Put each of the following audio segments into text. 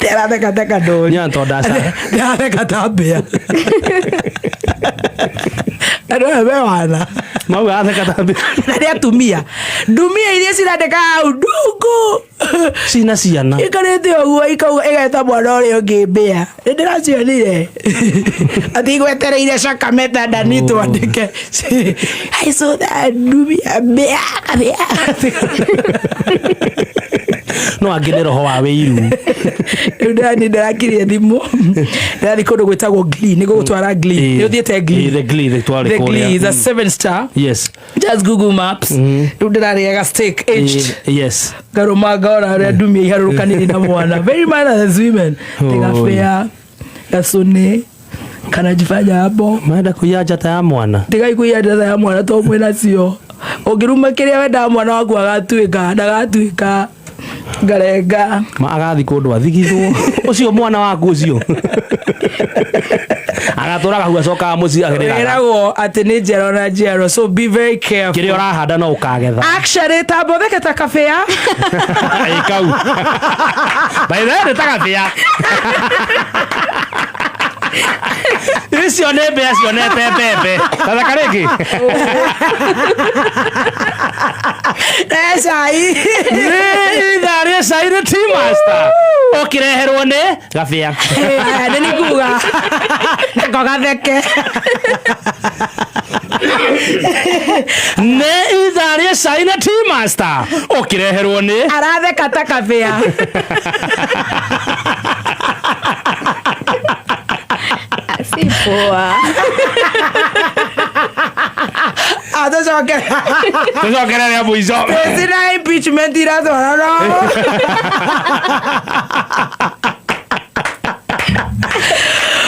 Teka do. Nyanto dasa. Teka tabia. Ado bewana. Mau ateka tabia. Nadi atumia. Dumia iria cirateka udugu. Sina ciana. Ikarete oguo igeta mwana uria ngibia. Ndiracionire. Ati gwetereire Sakameta ndani twandike. I saw that dumia bea. No angine roho wa wiru. Ndani ndarakirie thimu. Ndari kundu gwetagwo Glee, nigo gutwara Glee. Ni uthiete Glee. The Glee the tware ko. The Glee is a 7-star. Yes. Just Google Maps. Ndariega steak aged. Yes. Garoma gora ria dumia iharurukanire na mwana. Very manners women. Tigafea. Gasune. Kana jifanya hapo. Maenda kuyaja ta mwana. Tigai kuyaja ta mwana to mwena cio. Ogiruma kiria wenda mwana waku agatuika, ndagatuika. Garenga. Ma agathi kundu athigithwo. Ucio mwana waku ucio. Agatora gahu acoka muci agerera. Eragwo ati ni jero na jero, so be very careful. Kiri urahanda no ukagetha. Actually tabotheke ta kafea. Ikau. By the way ta kafea. Icio ne be acio ne pepe. Tata kareki. Esai. Idare sai the team master. Okireherwo ne gafea. Nini kuga. Ngogatheke. Ne idare sai the team master. Okireherwo ne aratheka ta kafea. Sipoa. Tuzokera ya muizo. Sina impeachment iratwara no.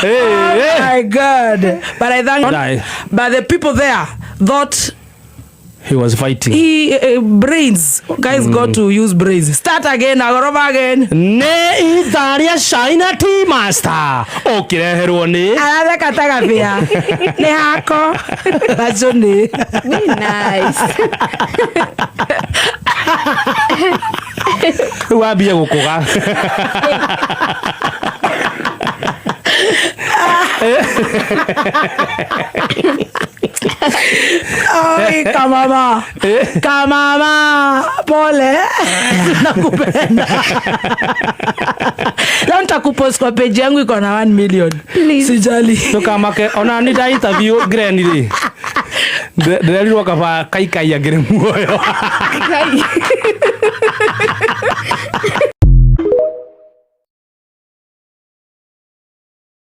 Oh my God. But I thank God. But the people there thought he was fighting. He brains. Guys got to use brains. Start again, agorova again. Ne idaria China team master. Okireherwo ni aratheka ta gafea. Ni hako. Azoni. Be nice. Wabia gukuga. Ay, kamama. Kamama. Pole. Nakupenda. Leo nitakupost kwa page yangu iko na 1 million. Sijali. Tukamake ona nida interview Granny. Ndelirwa kaba kaikai agere muoyo.